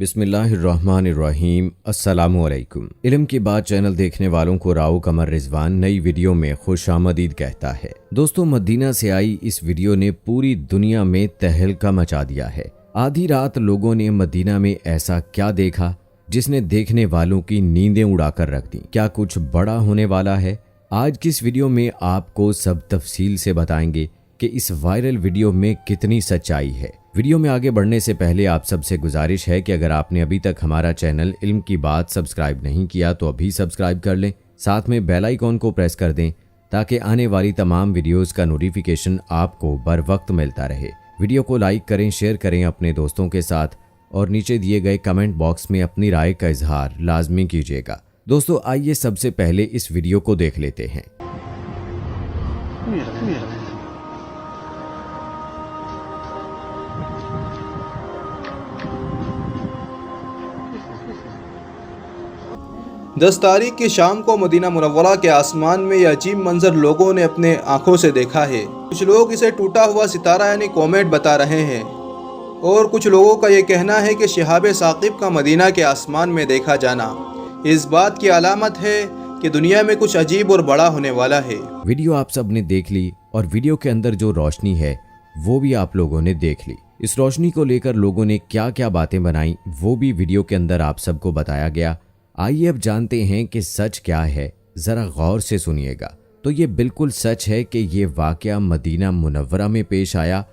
बिस्मिल्लाहिर्रहमानिर्रहीम। अस्सलामुअलैकुम। इल्म की बात चैनल देखने वालों को राव कमर रिजवान नई वीडियो में खुश आमदीद कहता है। दोस्तों, मदीना से आई इस वीडियो ने पूरी दुनिया में तहलका मचा दिया है। आधी रात लोगों ने मदीना में ऐसा क्या देखा जिसने देखने वालों की नींदें उड़ाकर रख दी। क्या कुछ बड़ा होने वाला है? आज की इस वीडियो में आपको सब तफसील से बताएंगे कि इस वायरल वीडियो में कितनी सच्चाई है। वीडियो में आगे बढ़ने से पहले आप सबसे गुजारिश है कि अगर आपने अभी तक हमारा चैनल इल्म की बात सब्सक्राइब नहीं किया तो अभी सब्सक्राइब कर लें, साथ में बेल आइकॉन को प्रेस कर दें ताकि आने वाली तमाम वीडियोस का नोटिफिकेशन आपको बर वक्त मिलता रहे। वीडियो को लाइक करें, शेयर करें अपने दोस्तों के साथ और नीचे दिए गए कमेंट बॉक्स में अपनी राय का इजहार लाजमी कीजिएगा। दोस्तों, आइए सबसे पहले इस वीडियो को देख लेते हैं। दस तारीख की शाम को मदीना मुनव्वरा के आसमान में यह अजीब मंजर लोगों ने अपने आंखों से देखा है। कुछ लोग इसे टूटा हुआ सितारा यानी कोमेट बता रहे हैं और कुछ लोगों का ये कहना है कि शिहाब साकिब का मदीना के आसमान में देखा जाना इस बात की अलामत है कि दुनिया में कुछ अजीब और बड़ा होने वाला है। वीडियो आप सब ने देख ली और वीडियो के अंदर जो रोशनी है वो भी आप लोगों ने देख ली। इस रोशनी को लेकर लोगों ने क्या क्या बातें बनाई वो भी वीडियो के अंदर आप सबको बताया गया। आइए अब जानते हैं कि सच क्या है, जरा गौर से सुनिएगा। तो ये बिल्कुल सच है कि ये वाकया मदीना मुनव्वरा में पेश आया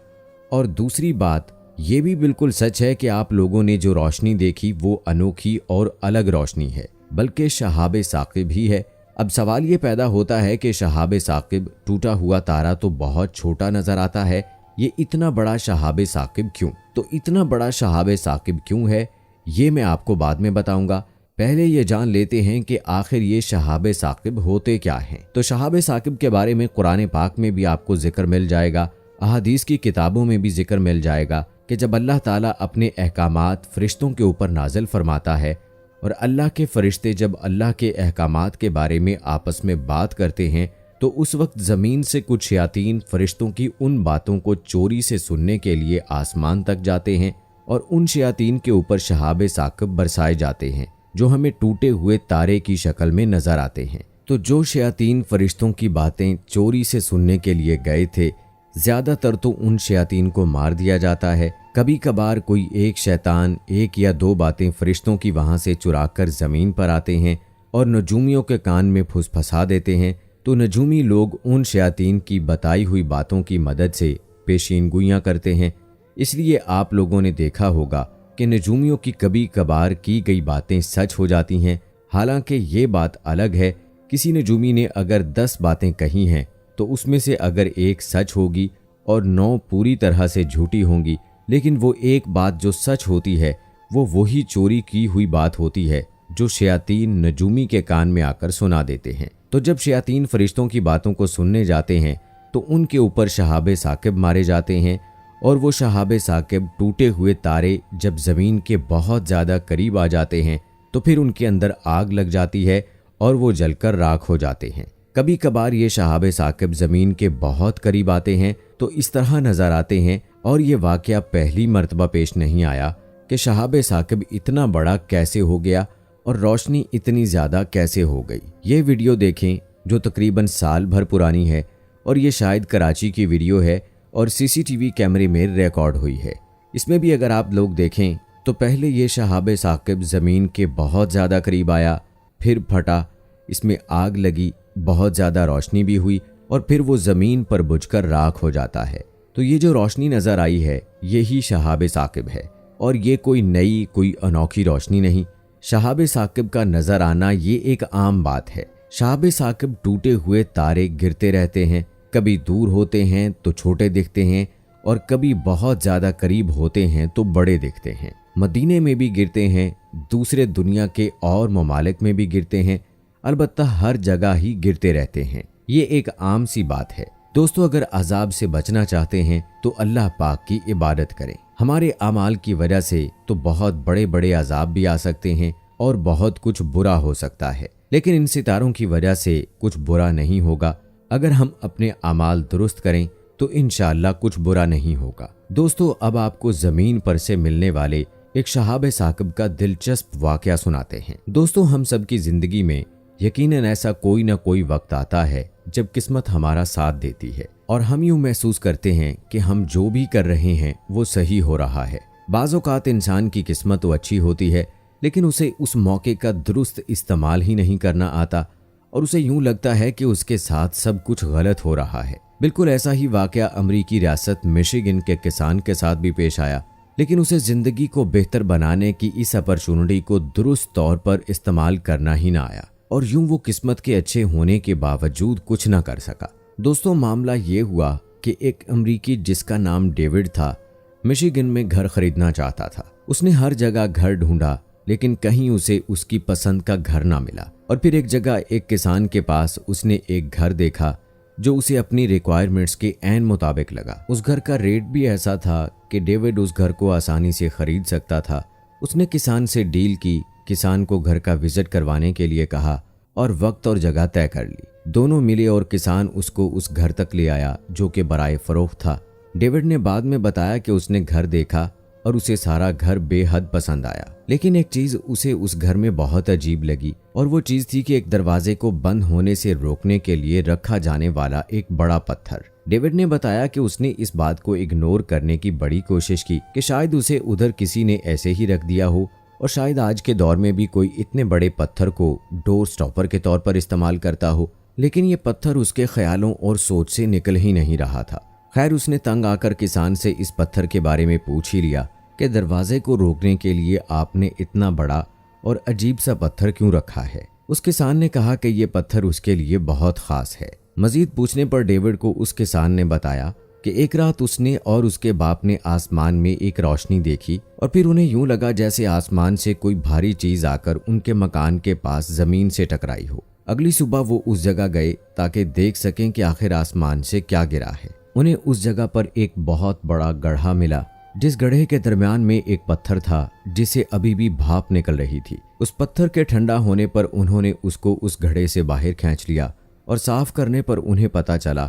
और दूसरी बात ये भी बिल्कुल सच है कि आप लोगों ने जो रोशनी देखी वो अनोखी और अलग रोशनी है, बल्कि शहाब साकिब ही है। अब सवाल ये पैदा होता है कि शहाब साकिब टूटा हुआ तारा तो बहुत छोटा नजर आता है, ये इतना बड़ा शहाब साकिब क्यों? तो इतना बड़ा शहाब साकिब क्यों है ये मैं आपको बाद में बताऊंगा। पहले ये जान लेते हैं कि आखिर ये शहाब साकिब होते क्या हैं। तो शहाब साकिब के बारे में कुरान पाक में भी आपको जिक्र मिल जाएगा, अहादीस की किताबों में भी जिक्र मिल जाएगा कि जब अल्लाह ताला अपने अहकामात फरिश्तों के ऊपर नाजिल फरमाता है और अल्लाह के फरिश्ते जब अल्लाह के अहकामात के बारे में आपस में बात करते हैं तो उस वक्त ज़मीन से कुछ शयातीन फरिश्तों की उन बातों को चोरी से सुनने के लिए आसमान तक जाते हैं और उन शयातीन के ऊपर शहाब साकिब बरसाए जाते हैं जो हमें टूटे हुए तारे की शक्ल में नजर आते हैं। तो जो शयातीन फरिश्तों की बातें चोरी से सुनने के लिए गए थे, ज्यादातर तो उन शयातीन को मार दिया जाता है। कभी कभार कोई एक शैतान एक या दो बातें फरिश्तों की वहां से चुराकर जमीन पर आते हैं और नजूमियों के कान में फुसफसा देते हैं। तो नजूमी लोग उन शयातीन की बताई हुई बातों की मदद से पेशीनगोइयां करते हैं। इसलिए आप लोगों ने देखा होगा कि नजूमियों की कभी कभार की गई बातें सच हो जाती हैं। हालांकि ये बात अलग है, किसी नजूमी ने अगर 10 बातें कही हैं तो उसमें से अगर एक सच होगी और 9 पूरी तरह से झूठी होंगी, लेकिन वो एक बात जो सच होती है वो वही चोरी की हुई बात होती है जो शयातीन नजूमी के कान में आकर सुना देते हैं। तो जब शयातीन फरिश्तों की बातों को सुनने जाते हैं तो उनके ऊपर शहाब साकिब मारे जाते हैं और वो शहाब साकिब टूटे हुए तारे जब ज़मीन के बहुत ज़्यादा करीब आ जाते हैं तो फिर उनके अंदर आग लग जाती है और वो जलकर राख हो जाते हैं। कभी कभार ये शहाब साकिब ज़मीन के बहुत करीब आते हैं तो इस तरह नज़र आते हैं और ये वाक़या पहली मर्तबा पेश नहीं आया कि शहाब साकिब इतना बड़ा कैसे हो गया और रोशनी इतनी ज़्यादा कैसे हो गई। ये वीडियो देखें जो तकरीबन साल भर पुरानी है और ये शायद कराची की वीडियो है और सीसीटीवी कैमरे में रिकॉर्ड हुई है। इसमें भी अगर आप लोग देखें तो पहले ये शहाब साकिब ज़मीन के बहुत ज़्यादा करीब आया, फिर फटा, इसमें आग लगी, बहुत ज़्यादा रोशनी भी हुई और फिर वो ज़मीन पर बुझकर राख हो जाता है। तो ये जो रोशनी नज़र आई है यही शहाब साकिब है और ये कोई नई कोई अनोखी रोशनी नहीं। शहाब साकिब का नज़र आना ये एक आम बात है। शहाब साकिब टूटे हुए तारे गिरते रहते हैं, कभी दूर होते हैं तो छोटे दिखते हैं और कभी बहुत ज़्यादा करीब होते हैं तो बड़े दिखते हैं। मदीने में भी गिरते हैं, दूसरे दुनिया के और ममालिक में भी गिरते हैं, अलबत्ता हर जगह ही गिरते रहते हैं। ये एक आम सी बात है। दोस्तों, अगर अजाब से बचना चाहते हैं तो अल्लाह पाक की इबादत करें। हमारे अमाल की वजह से तो बहुत बड़े बड़े अजाब भी आ सकते हैं और बहुत कुछ बुरा हो सकता है, लेकिन इन सितारों की वजह से कुछ बुरा नहीं होगा। अगर हम अपने अमाल दुरुस्त करें तो इंशाअल्लाह कुछ बुरा नहीं होगा। दोस्तों, अब आपको जमीन पर से मिलने वाले एक शहाब साकिब का दिलचस्प वाकया सुनाते हैं। दोस्तों, हम सबकी जिंदगी में यकीनन ऐसा कोई ना कोई वक्त आता है जब किस्मत हमारा साथ देती है और हम यूं महसूस करते हैं कि हम जो भी कर रहे हैं वो सही हो रहा है। बाज़ औक़ात इंसान की किस्मत तो अच्छी होती है, लेकिन उसे उस मौके का दुरुस्त इस्तेमाल ही नहीं करना आता और उसे यूं लगता है कि उसके साथ सब कुछ गलत हो रहा है। बिल्कुल ऐसा ही वाकया अमरीकी रियासत मिशिगन के किसान के साथ भी पेश आया, लेकिन उसे जिंदगी को बेहतर बनाने की इस अपॉर्चुनिटी को दुरुस्त तौर पर इस्तेमाल करना ही ना आया और यूं वो किस्मत के अच्छे होने के बावजूद कुछ ना कर सका। दोस्तों, मामला ये हुआ कि एक अमरीकी जिसका नाम डेविड था, मिशिगन में घर खरीदना चाहता था। उसने हर जगह घर ढूंढा, लेकिन कहीं उसे उसकी पसंद का घर ना मिला और फिर एक जगह एक किसान के पास उसने एक घर देखा जो उसे अपनी रिक्वायरमेंट्स के ऐन मुताबिक लगा। उस घर का रेट भी ऐसा था कि डेविड उस घर को आसानी से खरीद सकता था। उसने किसान से डील की, किसान को घर का विजिट करवाने के लिए कहा और वक्त और जगह तय कर ली। दोनों मिले और किसान उसको उस घर तक ले आया जो कि बराए फरोख्त था। डेविड ने बाद में बताया कि उसने घर देखा और उसे सारा घर बेहद पसंद आया, लेकिन एक चीज उसे उस घर में बहुत अजीब लगी और वो चीज थी कि एक दरवाजे को बंद होने से रोकने के लिए रखा जाने वाला एक बड़ा पत्थर। डेविड ने बताया कि उसने इस बात को इग्नोर करने की बड़ी कोशिश की कि शायद उसे उधर किसी ने ऐसे ही रख दिया हो और शायद आज के दौर में भी कोई इतने बड़े पत्थर को डोर स्टॉपर के तौर पर इस्तेमाल करता हो, लेकिन ये पत्थर उसके ख्यालों और सोच से निकल ही नहीं रहा था। खैर, उसने तंग आकर किसान से इस पत्थर के बारे में पूछ ही लिया कि दरवाजे को रोकने के लिए आपने इतना बड़ा और अजीब सा पत्थर क्यों रखा है। उस किसान ने कहा कि यह पत्थर उसके लिए बहुत खास है। मजीद पूछने पर डेविड को उस किसान ने बताया कि एक रात उसने और उसके बाप ने आसमान में एक रोशनी देखी और फिर उन्हें यूं लगा जैसे आसमान से कोई भारी चीज आकर उनके मकान के पास जमीन से टकराई हो। अगली सुबह वो उस जगह गए ताकि देख सकें कि आखिर आसमान से क्या गिरा है। उन्हें उस जगह पर एक बहुत बड़ा गड्ढा मिला, जिस गड्ढे के दरमियान में एक पत्थर था जिसे अभी भी भाप निकल रही थी। उस पत्थर के ठंडा होने पर उन्होंने उसको उस गड्ढे से बाहर खींच लिया और साफ करने पर उन्हें पता चला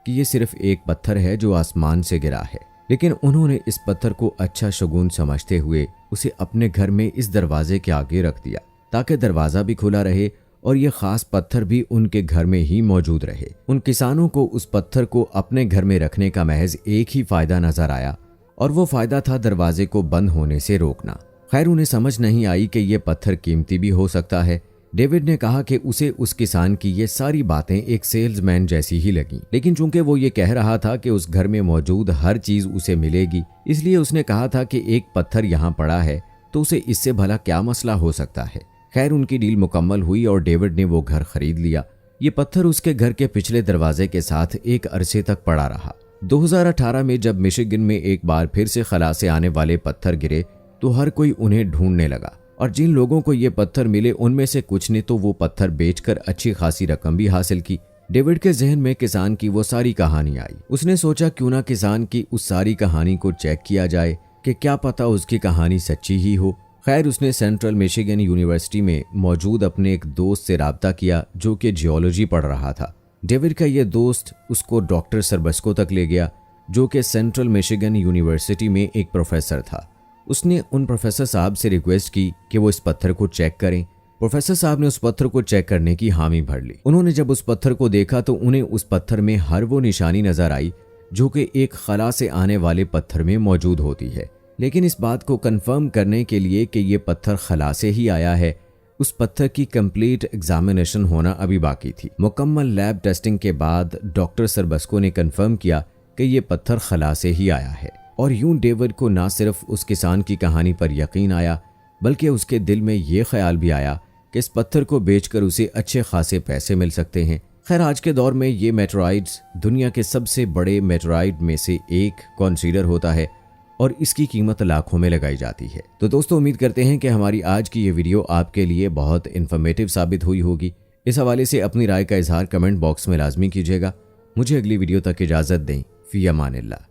कि ये सिर्फ एक पत्थर है जो आसमान से गिरा है, लेकिन उन्होंने इस पत्थर को अच्छा शगुन समझते हुए उसे अपने घर में इस दरवाजे के आगे रख दिया ताकि दरवाजा भी खुला रहे और ये खास पत्थर भी उनके घर में ही मौजूद रहे। उन किसानों को उस पत्थर को अपने घर में रखने का महज एक ही फायदा नजर आया और वो फायदा था दरवाजे को बंद होने से रोकना। खैर, उन्हें समझ नहीं आई कि ये पत्थर कीमती भी हो सकता है। डेविड ने कहा कि उसे उस किसान की ये सारी बातें एक सेल्समैन जैसी ही लगी, लेकिन चूंकि वो ये कह रहा था कि उस घर में मौजूद हर चीज उसे मिलेगी, इसलिए उसने कहा था कि एक पत्थर यहाँ पड़ा है तो उसे इससे भला क्या मसला हो सकता है। खैर, उनकी डील मुकम्मल हुई और डेविड ने वो घर खरीद लिया। ये पत्थर उसके घर के पिछले दरवाजे के साथ एक अरसे तक पड़ा रहा। 2018 में जब मिशिगन में एक बार फिर से खला से आने वाले पत्थर गिरे तो हर कोई उन्हें ढूंढने लगा और जिन लोगों को ये पत्थर मिले उनमें से कुछ ने तो वो पत्थर बेचकर अच्छी खासी रकम भी हासिल की। डेविड के जहन में किसान की वो सारी कहानी आई। उसने सोचा क्यों ना किसान की उस सारी कहानी को चेक किया जाए कि क्या पता उसकी कहानी सच्ची ही हो। खैर, उसने सेंट्रल मिशिगन यूनिवर्सिटी में मौजूद अपने एक दोस्त से राब्ता किया जो कि जियोलॉजी पढ़ रहा था। डेविड का ये दोस्त उसको डॉक्टर सरबस्को तक ले गया जो कि सेंट्रल मिशिगन यूनिवर्सिटी में एक प्रोफेसर था। उसने उन प्रोफेसर साहब से रिक्वेस्ट की कि वो इस पत्थर को चेक करें। प्रोफेसर साहब ने उस पत्थर को चेक करने की हामी भर ली। उन्होंने जब उस पत्थर को देखा तो उन्हें उस पत्थर में हर वो निशानी नजर आई जो कि एक खला से आने वाले पत्थर में मौजूद होती है, लेकिन इस बात को कंफर्म करने के लिए कि ये पत्थर खला से ही आया है, उस पत्थर की कंप्लीट एग्जामिनेशन होना अभी बाकी थी। मुकम्मल लैब टेस्टिंग के बाद डॉक्टर सरबस्को ने कंफर्म किया कि ये पत्थर खला से ही आया है और यूं डेविड को ना सिर्फ उस किसान की कहानी पर यकीन आया बल्कि उसके दिल में ये ख्याल भी आया कि इस पत्थर को बेचकर उसे अच्छे खासे पैसे मिल सकते हैं। खैर, आज के दौर में ये मेटेराइड्स दुनिया के सबसे बड़े मेटेराइड में से एक कंसीडर होता है और इसकी कीमत लाखों में लगाई जाती है। तो दोस्तों, उम्मीद करते हैं कि हमारी आज की ये वीडियो आपके लिए बहुत इन्फॉर्मेटिव साबित हुई होगी। इस हवाले से अपनी राय का इजहार कमेंट बॉक्स में लाजमी कीजिएगा। मुझे अगली वीडियो तक इजाज़त दें। फी अमानिल्लाह।